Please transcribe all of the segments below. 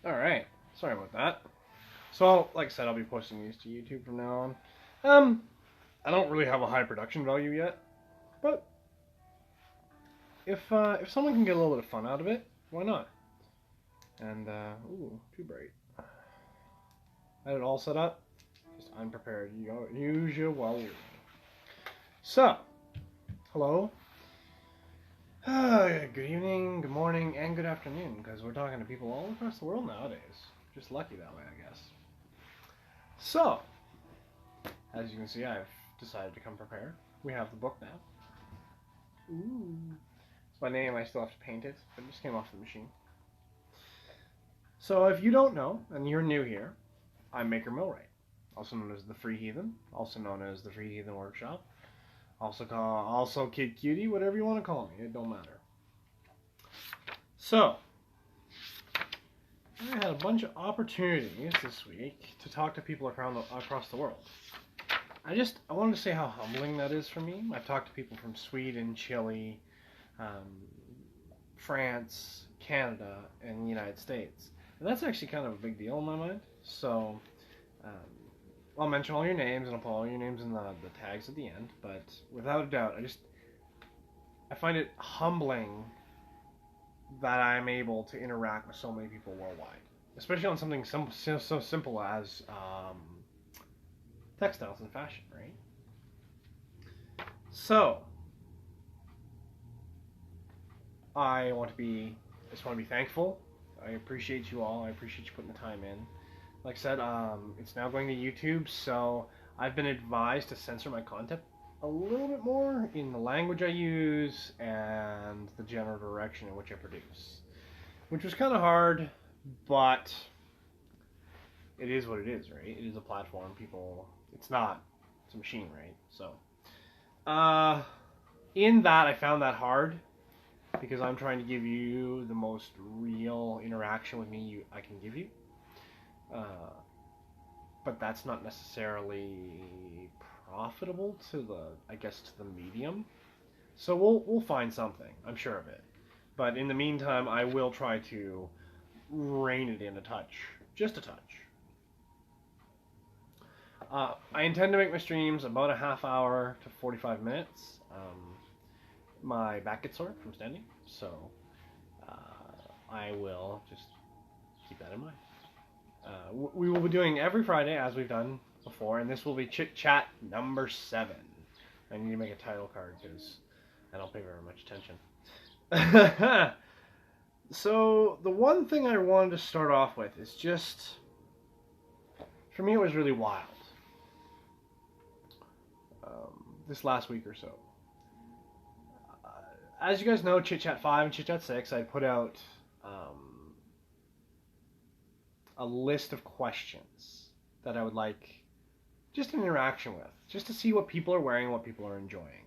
Alright, sorry about that. So, like I said, I'll be posting these to YouTube from now on. I don't really have a high production value yet, but if someone can get a little bit of fun out of it, why not? And, ooh, too bright. I had it all set up, just unprepared, usual. So, hello. Good evening, good morning, and good afternoon, because we're talking to people all across the world nowadays. Just lucky that way, I guess. So, as you can see, I've decided to come prepared. We have the book now. Ooh. It's my name, I still have to paint it, but it just came off the machine. So, if you don't know, and you're new here, I'm Maker Millwright, also known as the Free Heathen, also known as the Free Heathen Workshop, also Kid Cutie, whatever you want to call me, it don't matter. So, I had a bunch of opportunities this week to talk to people across the world. I wanted to say how humbling that is for me. I've talked to people from Sweden, Chile, France, Canada, and the United States. And that's actually kind of a big deal in my mind. So, I'll mention all your names, and I'll put all your names in the tags at the end. But without a doubt, I find it humbling that I'm able to interact with so many people worldwide. Especially on something so simple as textiles and fashion, right? So, I just want to be thankful. I appreciate you all. I appreciate you putting the time in. Like I said, it's now going to YouTube, so I've been advised to censor my content a little bit more in the language I use and the general direction in which I produce. Which was kind of hard, but it is what it is, right? It is a platform. It's a machine, right? So, in that, I found that hard because I'm trying to give you the most real interaction with me I can give you. But that's not necessarily profitable to the medium. So we'll find something. I'm sure of it. But in the meantime, I will try to rein it in a touch, just a touch. I intend to make my streams about a half hour to 45 minutes. My back gets sore from standing, so I will just keep that in mind. We will be doing every Friday as we've done before, and this will be Chit Chat number 7. I need to make a title card because I don't pay very much attention. So the one thing I wanted to start off with is just, for me it was really wild. This last week or so. As you guys know, Chit Chat 5 and Chit Chat 6, I put out a list of questions that I would like just an interaction with, just to see what people are wearing and what people are enjoying.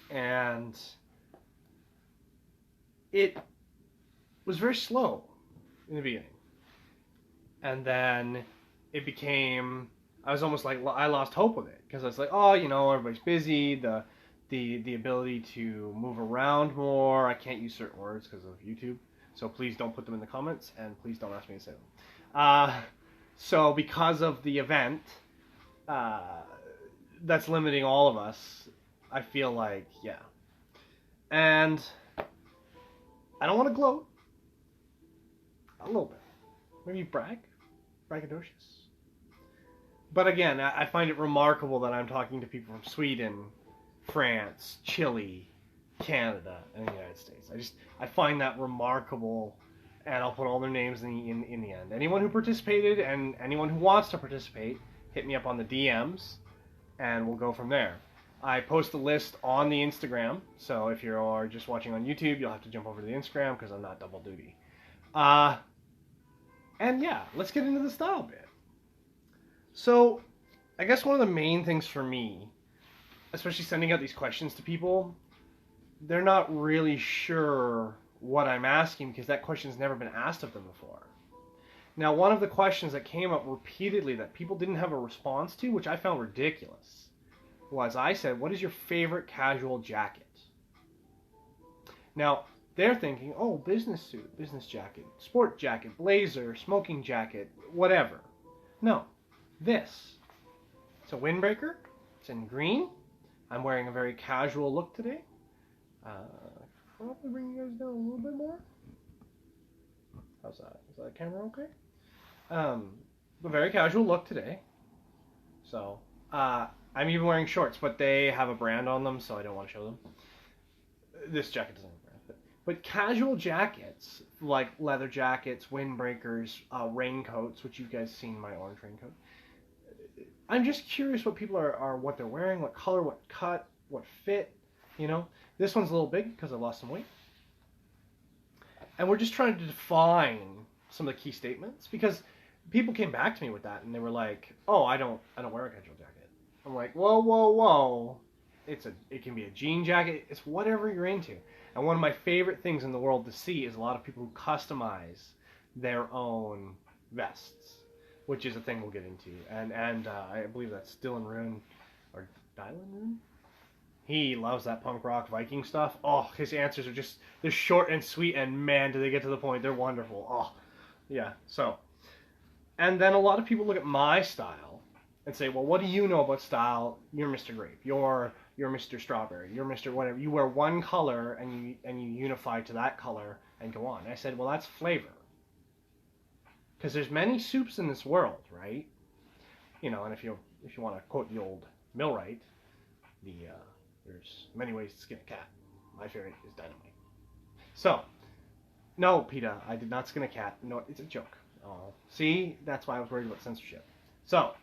And it was very slow in the beginning. And then it became, I was almost like, I lost hope with it. Because I was like, oh, everybody's busy, the ability to move around more, I can't use certain words because of YouTube. So please don't put them in the comments, and please don't ask me to say them. So because of the event, that's limiting all of us, I feel like, yeah. And I don't want to gloat. A little bit. Maybe braggadocious. But again, I find it remarkable that I'm talking to people from Sweden, France, Chile, Canada, and the United States. I find that remarkable, and I'll put all their names in the end. Anyone who participated and anyone who wants to participate, hit me up on the DMs, and we'll go from there. I post the list on the Instagram, so if you're just watching on YouTube, you'll have to jump over to the Instagram because I'm not double duty. And yeah, let's get into the style bit. So, I guess one of the main things for me, especially sending out these questions to people, they're not really sure what I'm asking because that question's never been asked of them before. Now, one of the questions that came up repeatedly that people didn't have a response to, which I found ridiculous, was I said, what is your favorite casual jacket? Now, they're thinking, oh, business suit, business jacket, sport jacket, blazer, smoking jacket, whatever. No, this. It's a windbreaker. It's in green. I'm wearing a very casual look today. Probably bring you guys down a little bit more. How's that? Is that camera okay? A very casual look today. So, I'm even wearing shorts, but they have a brand on them, so I don't want to show them. This jacket doesn't have a brand. But casual jackets, like leather jackets, windbreakers, raincoats, which you guys seen my orange raincoat. I'm just curious what people are what they're wearing, what color, what cut, what fit, you know. This one's a little big because I lost some weight. And we're just trying to define some of the key statements because people came back to me with that and they were like, "Oh, I don't wear a casual jacket." I'm like, "Whoa, whoa, whoa. It can be a jean jacket. It's whatever you're into." And one of my favorite things in the world to see is a lot of people who customize their own vests, which is a thing we'll get into. And I believe that's Dylan Rune or Dylan Rune. He loves that punk rock Viking stuff. Oh, his answers are just, they're short and sweet, and man, do they get to the point. They're wonderful. Oh, yeah. So, and then a lot of people look at my style and say, well, what do you know about style? You're Mr. Grape. You're Mr. Strawberry. You're Mr. Whatever. You wear one color and you unify to that color and go on. And I said, well, that's flavor. Because there's many soups in this world, right? You know, and if you want to quote the old millwright, there's many ways to skin a cat. My favorite is dynamite. So, no, PETA, I did not skin a cat. No, it's a joke. Oh, see, that's why I was worried about censorship. So,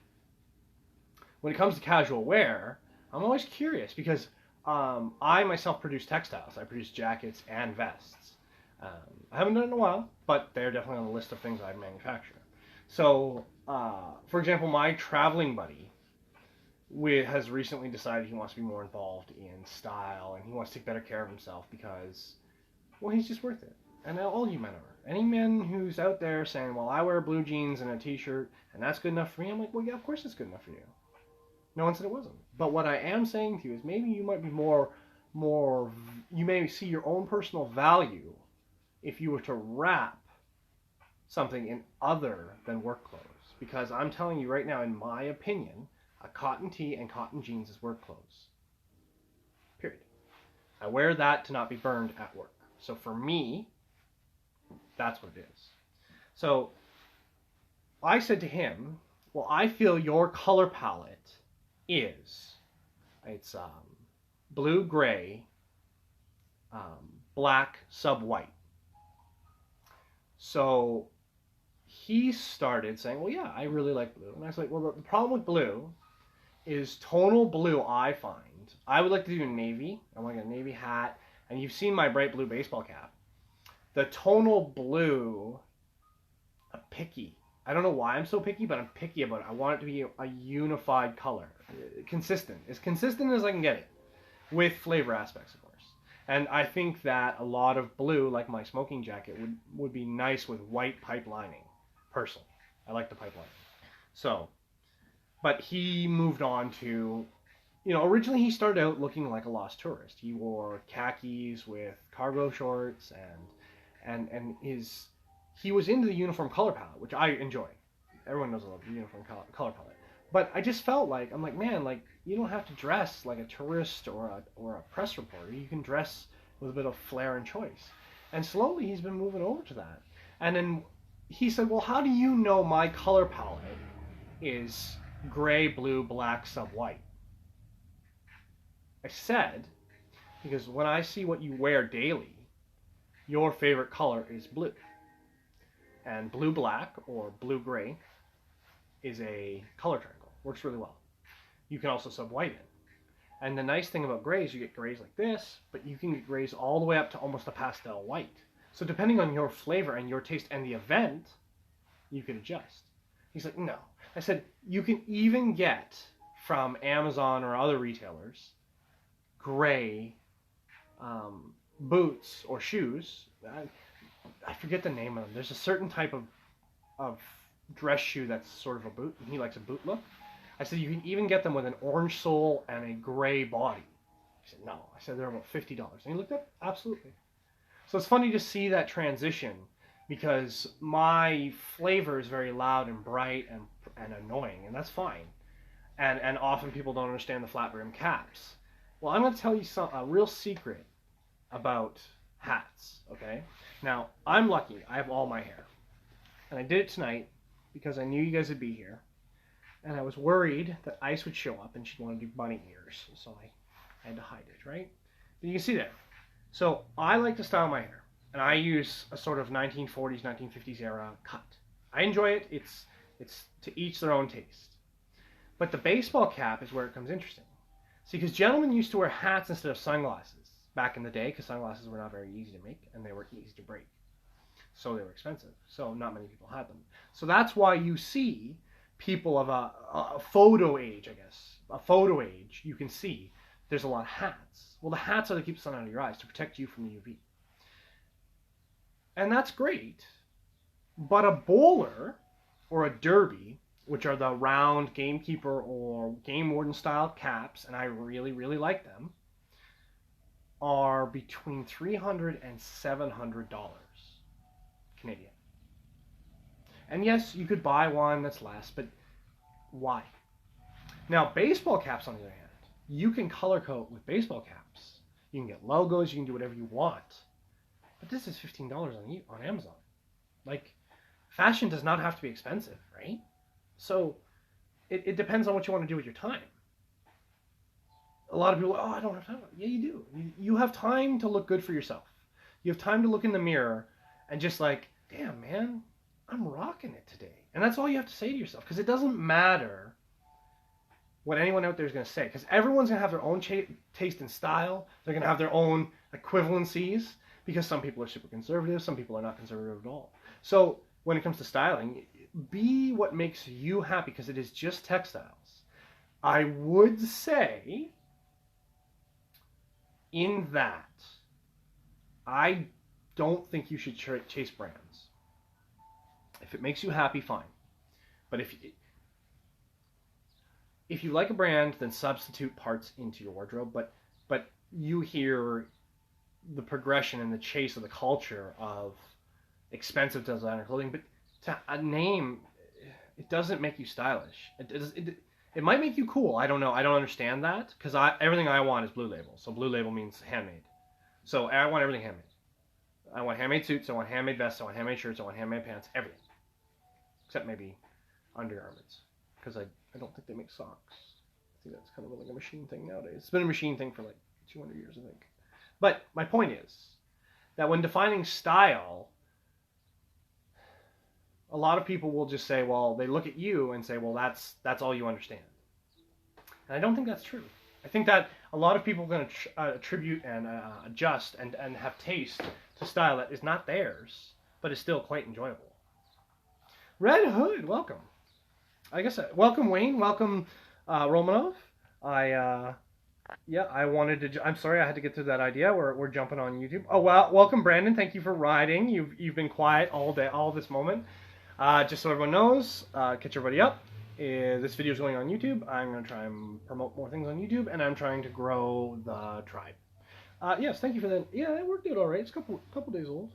when it comes to casual wear, I'm always curious because I myself produce textiles. I produce jackets and vests. I haven't done it in a while, but they're definitely on the list of things I manufacture. So, for example, my traveling buddy has recently decided he wants to be more involved in style and he wants to take better care of himself because, well, he's just worth it. And all you men are. Any man who's out there saying, well, I wear blue jeans and a t-shirt and that's good enough for me, I'm like, well, yeah, of course it's good enough for you. No one said it wasn't. But what I am saying to you is maybe you might be more, you may see your own personal value if you were to wrap something in other than work clothes. Because I'm telling you right now, in my opinion, a cotton tee and cotton jeans is work clothes. Period. I wear that to not be burned at work. So for me, that's what it is. So I said to him, well, I feel your color palette it's blue, gray, black, sub white. So he started saying, well, yeah, I really like blue. And I was like, well, the problem with blue is tonal blue, I find. I would like to do navy. I want to get a navy hat. And you've seen my bright blue baseball cap. The tonal blue, I'm picky. I don't know why I'm so picky, but I'm picky about it. I want it to be a unified color. Consistent. As consistent as I can get it. With flavor aspects, of course. And I think that a lot of blue, like my smoking jacket, would be nice with white pipe lining. Personally. I like the pipe lining. So, but he moved on to, originally he started out looking like a lost tourist. He wore khakis with cargo shorts and he was into the uniform color palette, which I enjoy. Everyone knows I love the uniform color palette. But I just felt like, I'm like, man, like, you don't have to dress like a tourist or a press reporter. You can dress with a bit of flair and choice. And slowly he's been moving over to that. And then he said, well, how do you know my color palette is gray, blue, black, sub white? I said, because when I see what you wear daily, your favorite color is blue. And blue-black or blue-gray is a color triangle. Works really well. You can also sub-white it. And the nice thing about grays, you get grays like this, but you can get grays all the way up to almost a pastel white. So depending on your flavor and your taste and the event, you can adjust. He's like, no. I said, you can even get from Amazon or other retailers gray boots or shoes. I forget the name of them. There's a certain type of dress shoe that's sort of a boot, and he likes a boot look. I said, you can even get them with an orange sole and a gray body. He said, no. I said, they're about $50. And he looked up, absolutely. So it's funny to see that transition because my flavor is very loud and bright and annoying, and that's fine. And often people don't understand the flat brim caps. Well, I'm going to tell you a real secret about hats, okay? Now, I'm lucky. I have all my hair. And I did it tonight because I knew you guys would be here. And I was worried that Ice would show up and she'd want to do bunny ears. So I had to hide it, right? But you can see there. So I like to style my hair. And I use a sort of 1940s, 1950s era cut. I enjoy it. It's to each their own taste. But the baseball cap is where it comes interesting. See, because gentlemen used to wear hats instead of sunglasses back in the day because sunglasses were not very easy to make and they were easy to break. So they were expensive. So not many people had them. So that's why you see people of a photo age, I guess, a photo age, you can see there's a lot of hats. Well, the hats are to keep the sun out of your eyes, to protect you from the UV. And that's great. But a bowler or a derby, which are the round gamekeeper or game warden style caps, and I really, really like them, are between $300 and $700 Canadian. And yes, you could buy one that's less, but why? Now, baseball caps, on the other hand, you can color code with baseball caps. You can get logos, you can do whatever you want. But this is $15 on Amazon. Like, fashion does not have to be expensive, right? So, it depends on what you want to do with your time. A lot of people, oh, I don't have time. Yeah, you do. You have time to look good for yourself. You have time to look in the mirror and just like, damn, man, I'm rocking it today. And that's all you have to say to yourself. Because it doesn't matter what anyone out there is going to say. Because everyone's going to have their own taste and style. They're going to have their own equivalencies. Because some people are super conservative. Some people are not conservative at all. So when it comes to styling, be what makes you happy. Because it is just textiles. I would say in that I don't think you should chase brands. If it makes you happy, fine. But if you like a brand, then substitute parts into your wardrobe. But you hear the progression and the chase of the culture of expensive designer clothing. But to a name, it doesn't make you stylish. It might make you cool. I don't know. I don't understand that because everything I want is Blue Label. So Blue Label means handmade. So I want everything handmade. I want handmade suits. I want handmade vests. I want handmade shirts. I want handmade pants. Everything. Except maybe undergarments. Because I don't think they make socks. I think that's kind of like a machine thing nowadays. It's been a machine thing for like 200 years, I think. But my point is that when defining style, a lot of people will just say, well, they look at you and say, well, that's all you understand. And I don't think that's true. I think that a lot of people are going to attribute and adjust and have taste to style that is not theirs, but is still quite enjoyable. Red Hood, welcome. I guess, welcome Wayne, welcome Romanov. I wanted to, I'm sorry I had to get through that idea. We're jumping on YouTube. Oh, well, welcome Brandon, thank you for riding. You've been quiet all day, all this moment. Just so everyone knows, catch everybody up. This video is going on YouTube. I'm going to try and promote more things on YouTube, and I'm trying to grow the tribe. Yes, thank you for that. Yeah, it worked out all right. It's a couple days old.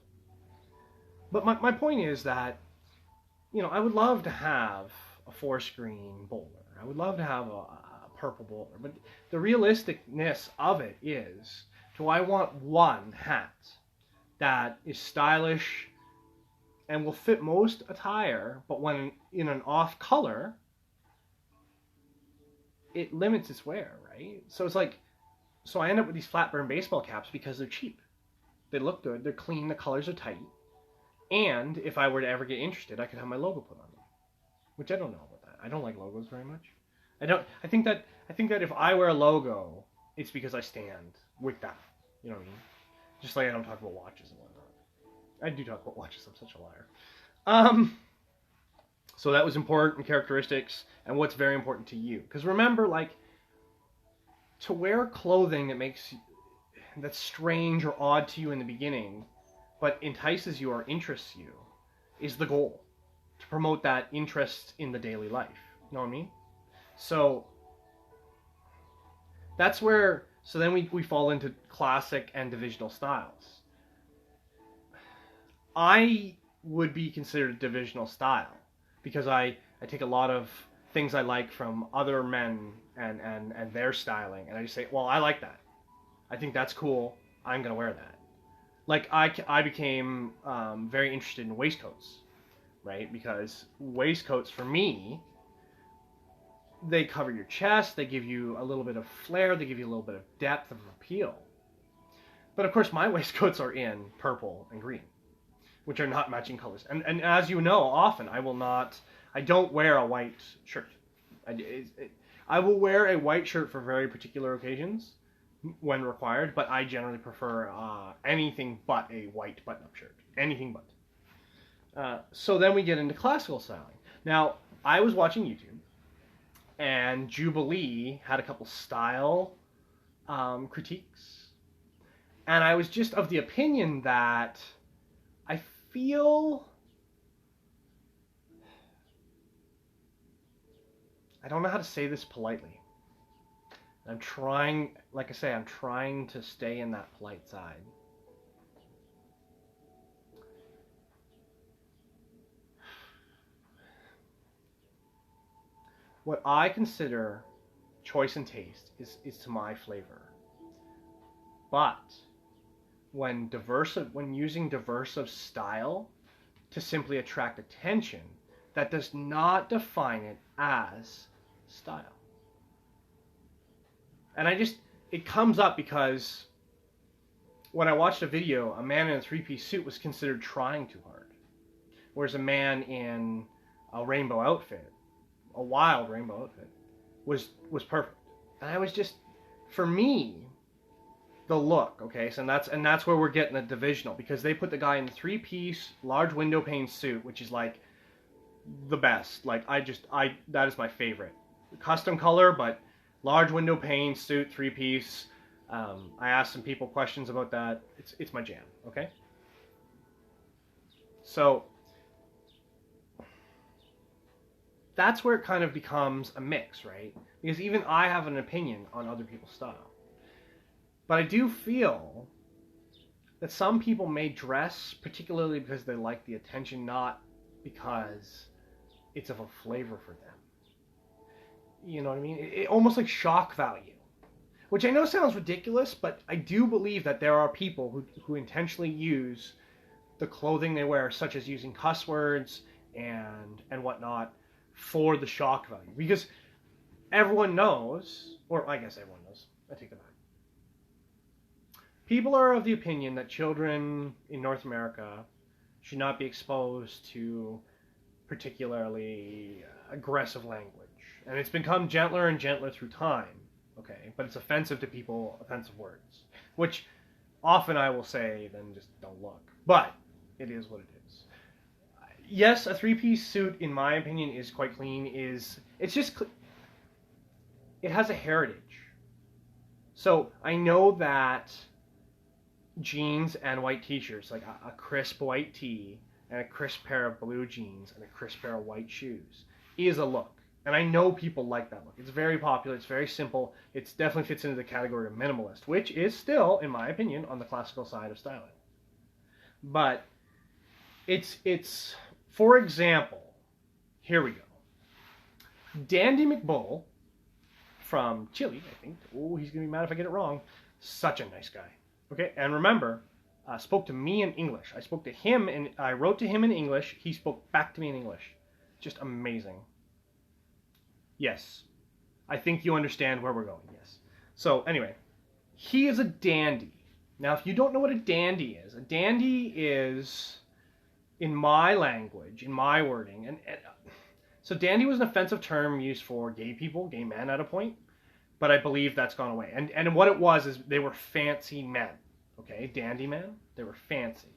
But my point is that, you know, I would love to have a 4-screen bowler. I would love to have a purple bowler. But the realisticness of it is, do I want one hat that is stylish and will fit most attire, but when in an off color, it limits its wear, right? So it's like, so I end up with these flat brim baseball caps because they're cheap. They look good, they're clean, the colors are tight. And if I were to ever get interested, I could have my logo put on them. Which I don't know about that. I don't like logos very much. I think that if I wear a logo, it's because I stand with that. You know what I mean? Just like I don't talk about watches and whatnot. I do talk about watches, I'm such a liar. So that was important characteristics and what's very important to you. Because remember, like, to wear clothing that's strange or odd to you in the beginning, but entices you or interests you, is the goal. To promote that interest in the daily life. You know what I mean? So that's where, so then we fall into classic and divisional styles. I would be considered a divisional style because I take a lot of things I like from other men and their styling, and I just say, well, I like that. I think that's cool. I'm gonna wear that. Like I became very interested in waistcoats, right? Because waistcoats for me, they cover your chest, they give you a little bit of flair, they give you a little bit of depth of appeal. But of course, my waistcoats are in purple and green, which are not matching colors. And as you know, often I don't wear a white shirt. I will wear a white shirt for very particular occasions when required, but I generally prefer anything but a white button-up shirt. Anything but. So then we get into classical styling. Now, I was watching YouTube, and Jubilee had a couple style critiques, and I was just of the opinion that I feel, I don't know how to say this politely. I'm trying, like I say, I'm trying to stay in that polite side. What I consider choice and taste is to my flavor. But when using diversive style to simply attract attention, that does not define it as style. And it comes up because when I watched a video, a man in a three-piece suit was considered trying too hard, whereas a man in a rainbow outfit, a wild rainbow outfit, was perfect. And I was just, for me, the look, okay, so that's where we're getting the divisional, because they put the guy in the three-piece large window pane suit, which is like the best. Like that is my favorite. Custom color, but large window pane suit, three-piece. I asked some people questions about that. It's my jam, okay? So that's where it kind of becomes a mix, right? Because even I have an opinion on other people's style. But I do feel that some people may dress particularly because they like the attention, not because it's of a flavor for them. You know what I mean? It almost like shock value. Which I know sounds ridiculous, but I do believe that there are people who intentionally use the clothing they wear, such as using cuss words and whatnot, for the shock value. Because everyone knows, or I guess everyone knows, I take that back. People are of the opinion that children in North America should not be exposed to particularly aggressive language. And it's become gentler and gentler through time, okay? But it's offensive to people, offensive words. Which often I will say, then just don't look. But it is what it is. Yes, a three-piece suit, in my opinion, is quite clean. It has a heritage. So I know that jeans and white t-shirts, like a crisp white tee and a crisp pair of blue jeans and a crisp pair of white shoes, is a look. And I know people like that look. It's very popular. It's very simple. It definitely fits into the category of minimalist, which is still, in my opinion, on the classical side of styling. But it's for example, here we go. Dandy McBull from Chile, I think. Oh, he's going to be mad if I get it wrong. Such a nice guy. Okay, and remember, spoke to me in English. I spoke to him, and I wrote to him in English. He spoke back to me in English. Just amazing. Yes, I think you understand where we're going, yes. So, anyway, he is a dandy. Now, if you don't know what a dandy is in my language, in my wording, so dandy was an offensive term used for gay people, gay men at a point, but I believe that's gone away. And what it was is they were fancy men, okay? Dandy men, they were fancy.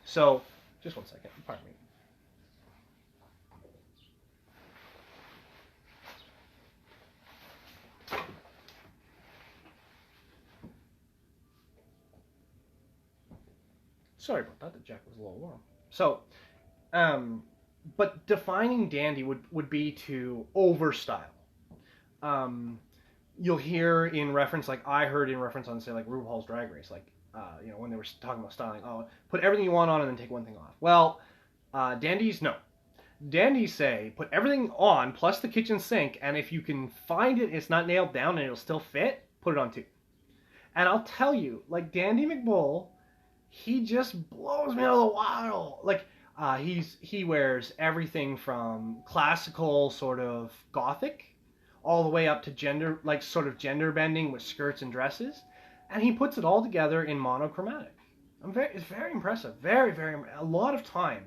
So, just one second, pardon me. Sorry about that, the jacket was a little warm. So, but defining dandy would be to overstyle. You'll hear in reference, like I heard in reference on, say, like RuPaul's Drag Race, like when they were talking about styling, oh, put everything you want on and then take one thing off. Well, dandies, no. Dandies say put everything on plus the kitchen sink, and if you can find it, it's not nailed down and it'll still fit, put it on too. And I'll tell you, like Dandy McBull, he just blows me out of the water. Like he wears everything from classical sort of gothic, all the way up to gender, like sort of gender bending with skirts and dresses, and he puts it all together in monochromatic. It's very impressive. Very, very, a lot of time.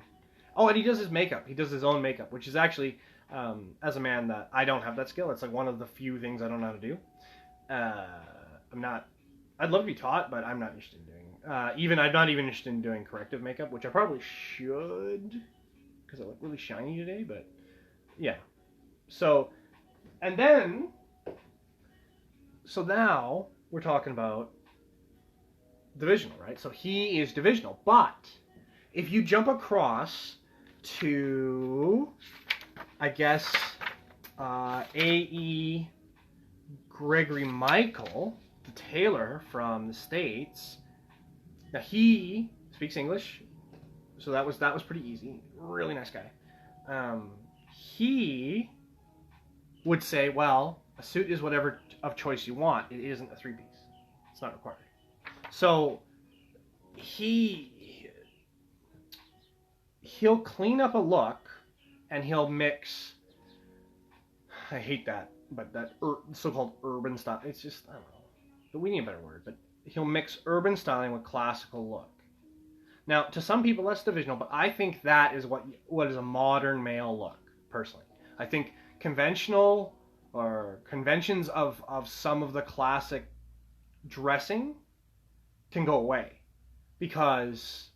Oh, and he does his makeup. He does his own makeup, which is actually, as a man, that I don't have that skill. It's like one of the few things I don't know how to do. I'd love to be taught, but I'm not interested in doing. I'm not even interested in doing corrective makeup, which I probably should, because I look really shiny today. But yeah. So, and then, so now we're talking about divisional, right? So he is divisional, but if you jump across to, I guess, A.E. Gregory Michael, the tailor from the States. Now he speaks English, so that was pretty easy. Really nice guy. He would say, well, a suit is whatever of choice you want. It isn't a three-piece. It's not required. So he'll clean up a look and he'll mix, I hate that, but that so-called urban style, it's just, I don't know, but we need a better word, but he'll mix urban styling with classical look. Now, to some people that's divisional, but I think that is what is a modern male look, personally. I think conventional or conventions of some of the classic dressing can go away, because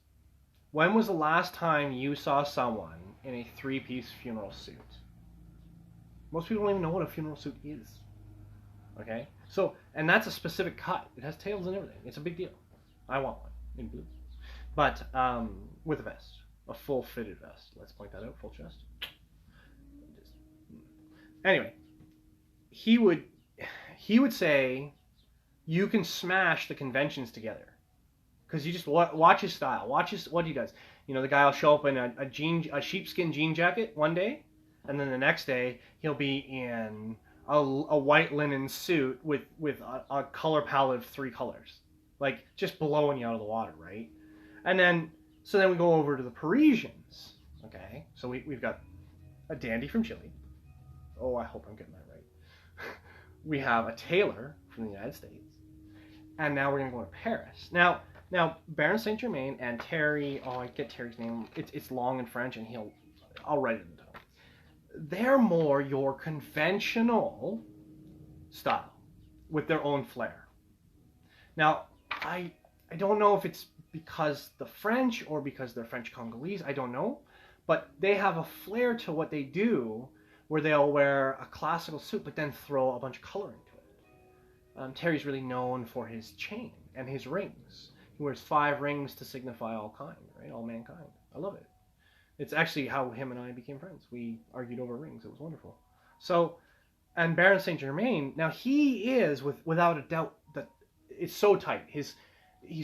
when was the last time you saw someone in a three-piece funeral suit? Most people don't even know what a funeral suit is. Okay? So, and that's a specific cut. It has tails and everything. It's a big deal. I want one in blue. But with a vest. A full fitted vest. Let's point that out. Full chest. Anyway, he would say you can smash the conventions together. Because you just watch his style. Watch what he does. You know, the guy will show up in a sheepskin jean jacket one day, and then the next day he'll be in a white linen suit with a color palette of 3 colors, like just blowing you out of the water, right? And then we go over to the Parisians. Okay, so we've got a dandy from Chile. Oh, I hope I'm getting that right. We have a tailor from the United States, and now we're gonna go to Paris. Now, Baron Saint Germain and Terry. Oh, I get Terry's name. It's long in French, and I'll write it in the title. They're more your conventional style with their own flair. Now, I don't know if it's because the French or because they're French Congolese. I don't know, but they have a flair to what they do, where they'll wear a classical suit but then throw a bunch of color into it. Terry's really known for his chain and his rings. He wears 5 rings to signify all kind, right? All mankind. I love it. It's actually how him and I became friends. We argued over rings. It was wonderful. So, and Baron Saint Germain, now he is without a doubt that it's so tight. He's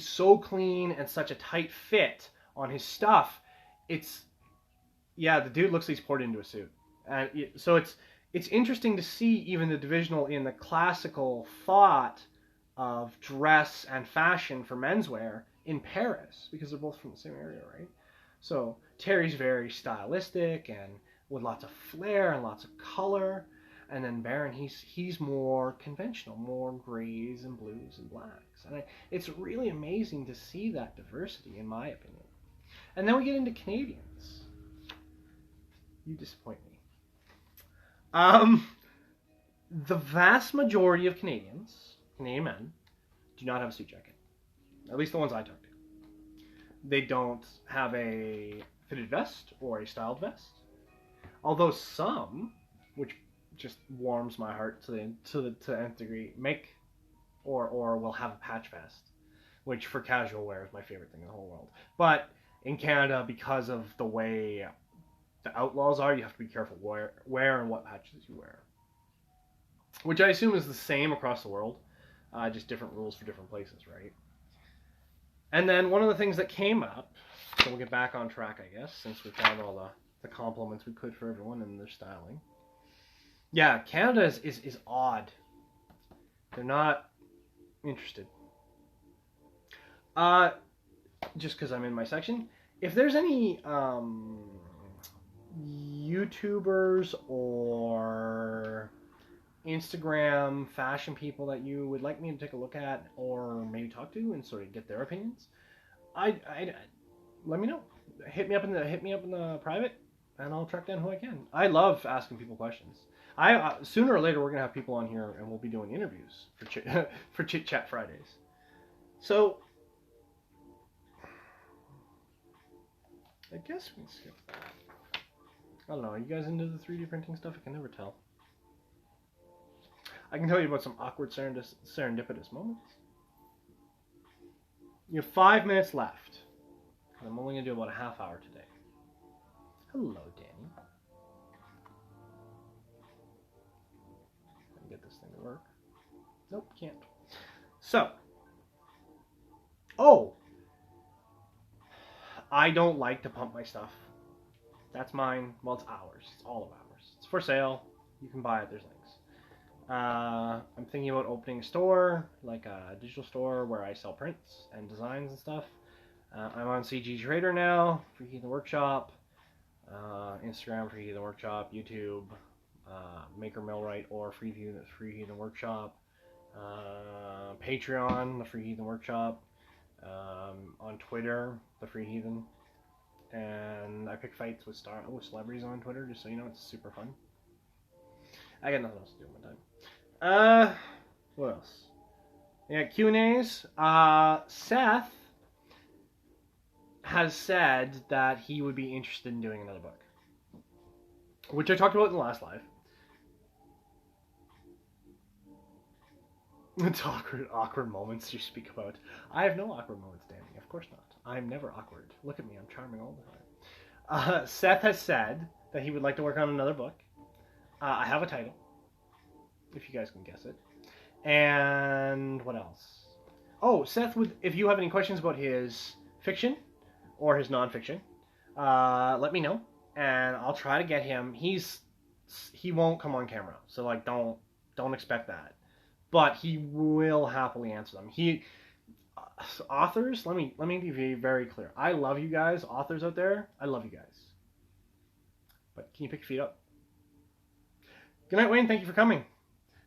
so clean and such a tight fit on his stuff. The dude looks like he's poured into a suit. And so it's interesting to see even the divisional in the classical thought of dress and fashion for menswear in Paris, because they're both from the same area, right? So Terry's very stylistic and with lots of flair and lots of color, and then Baron, he's more conventional, more grays and blues and blacks, and it's really amazing to see that diversity, in my opinion. And then we get into Canadians. You disappoint me. The vast majority of Canadian men, do not have a suit jacket. At least the ones I talk to. They don't have a fitted vest or a styled vest. Although some, which just warms my heart to the nth degree, make or will have a patch vest, which for casual wear is my favorite thing in the whole world. But in Canada, because of the way the outlaws are, you have to be careful where and what patches you wear. Which I assume is the same across the world, just different rules for different places, right? And then one of the things that came up, so we'll get back on track, I guess, since we've got all the compliments we could for everyone and their styling. Yeah, Canada is odd. They're not interested. Just because I'm in my section. If there's any YouTubers or Instagram fashion people that you would like me to take a look at or maybe talk to and sort of get their opinions, I let me know. Hit me up in the private, and I'll track down who I can. I love asking people questions. Sooner or later we're gonna have people on here and we'll be doing interviews for Chit Chat Fridays. So I guess we can skip that. I don't know. Are you guys into the 3D printing stuff? I can never tell. I can tell you about some awkward serendipitous moments. You have 5 minutes left. And I'm only going to do about a half hour today. Hello, Danny. Can I get this thing to work? Nope, can't. So. Oh! I don't like to pump my stuff. That's mine. Well, it's ours. It's all of ours. It's for sale. You can buy it. There's links. I'm thinking about opening a store, like a digital store where I sell prints and designs and stuff. I'm on CG Trader now, Free Heathen Workshop, Instagram, Free Heathen Workshop, YouTube, Maker Millwright or Free Heathen Workshop, Patreon, the Free Heathen Workshop, on Twitter, the Free Heathen, and I pick fights with celebrities on Twitter, just so you know, it's super fun. I got nothing else to do with my time. What else? Yeah, Q&As. Seth has said that he would be interested in doing another book, which I talked about in the last live. It's awkward moments you speak about. I have no awkward moments, Danny. Of course not. I'm never awkward. Look at me. I'm charming all the time. Seth has said that he would like to work on another book. I have a title, if you guys can guess it. And what else? Oh, Seth, if you have any questions about his fiction or his nonfiction, let me know, and I'll try to get him. He won't come on camera, so like don't expect that. But he will happily answer them. Authors, let me be very clear. I love you guys, authors out there. I love you guys. But can you pick your feet up? Good night, Wayne. Thank you for coming.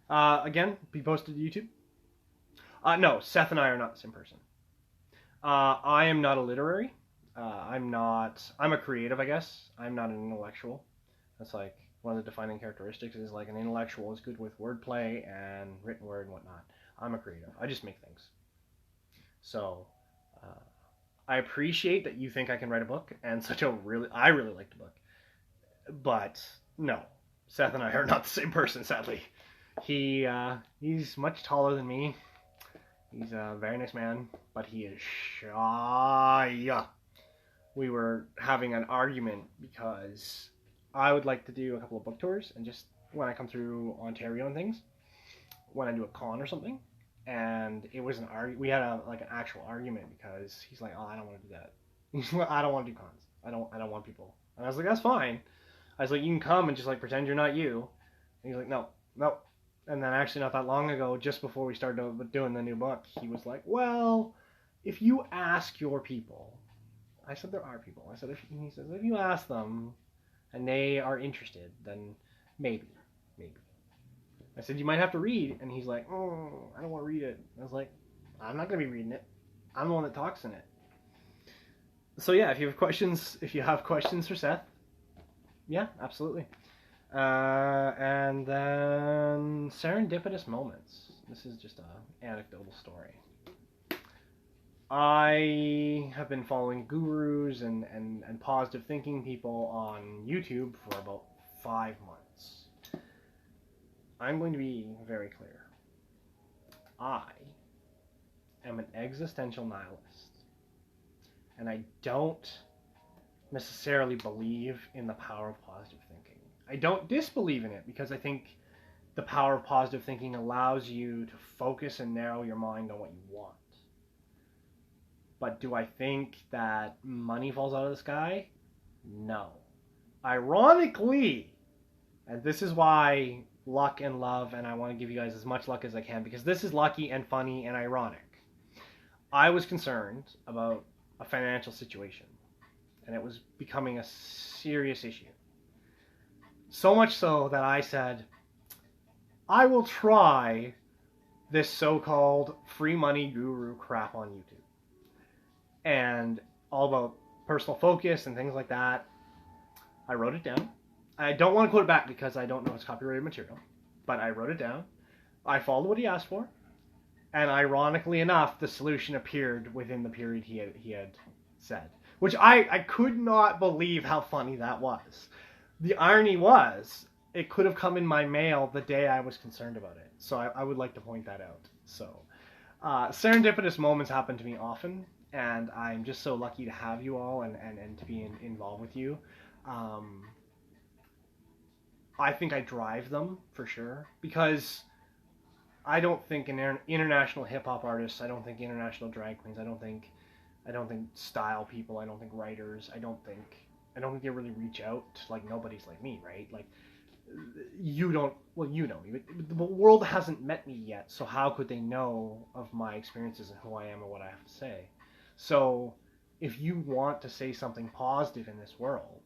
Again, be posted to YouTube. No, Seth and I are not the same person. I am not a literary. I'm a creative, I guess. I'm not an intellectual. That's like one of the defining characteristics is like an intellectual is good with wordplay and written word and whatnot. I'm a creative. I just make things. So, I appreciate that you think I can write a book and I really like the book. But no, Seth and I are not the same person, sadly. He's much taller than me. He's a very nice man, but he is shy. We were having an argument because I would like to do a couple of book tours, and just when I come through Ontario and things, when I do a con or something, and it was we had an actual argument because he's like, oh, I don't want to do that. He's like, I don't want to do cons. I don't want people. And I was like, that's fine. I was like, you can come and just like pretend you're not you. And he's like, no. And then actually not that long ago, just before we started doing the new book, he was like, well, if you ask your people, I said there are people. I said he says if you ask them and they are interested, then maybe. I said you might have to read, and he's like, oh, I don't want to read it. I was like, I'm not going to be reading it. I'm the one that talks in it. So yeah, if you have questions for Seth, yeah, absolutely. And then serendipitous moments. This is just an anecdotal story. I have been following gurus and positive thinking people on YouTube for about 5 months. I'm going to be very clear. I am an existential nihilist. And I don't necessarily believe in the power of positive thinking. I don't disbelieve in it because I think the power of positive thinking allows you to focus and narrow your mind on what you want. But do I think that money falls out of the sky? No. Ironically, and this is why luck and love, and I want to give you guys as much luck as I can, because this is lucky and funny and ironic. I was concerned about a financial situation, and it was becoming a serious issue. So much so that I said, I will try this so-called free money guru crap on YouTube. And all about personal focus and things like that. I wrote it down. I don't want to quote it back because I don't know it's copyrighted material, but I wrote it down. I followed what he asked for, and ironically enough, the solution appeared within the period he had said, which I could not believe how funny that was. The irony was, it could have come in my mail the day I was concerned about it. So I would like to point that out. So serendipitous moments happen to me often, and I'm just so lucky to have you all and to be involved with you. I think I drive them for sure, because I don't think international hip hop artists, I don't think international drag queens, I don't think style people, I don't think writers, I don't think they really reach out. Like, nobody's like me, right? Like, you don't, well, you know, the world hasn't met me yet, so how could they know of my experiences and who I am and what I have to say? So if you want to say something positive in this world,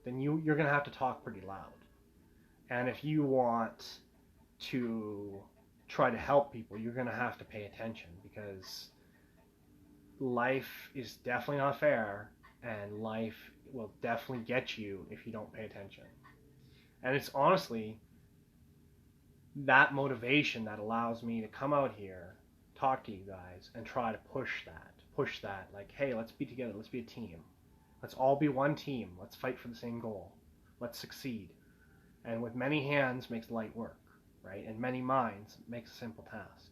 then you're going to have to talk pretty loud. And if you want to try to help people, you're going to have to pay attention, because life is definitely not fair, and life will definitely get you if you don't pay attention. And it's honestly that motivation that allows me to come out here, talk to you guys, and try to push that. Like, hey, let's be together. Let's be a team. Let's all be one team. Let's fight for the same goal. Let's succeed. And with many hands makes light work, right? And many minds makes a simple task.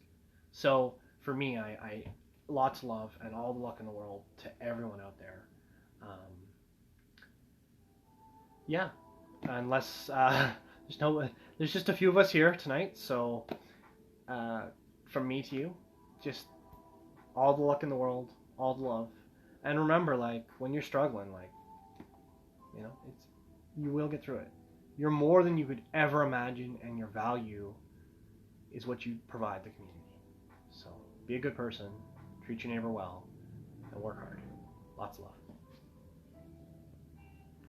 So for me, I lots of love and all the luck in the world to everyone out there. Yeah. Unless there's just a few of us here tonight, so from me to you, just all the luck in the world, all the love, and remember, like, when you're struggling, like, you know, you will get through it. You're more than you could ever imagine, and your value is what you provide the community. So be a good person, treat your neighbor well, and work hard. Lots of love.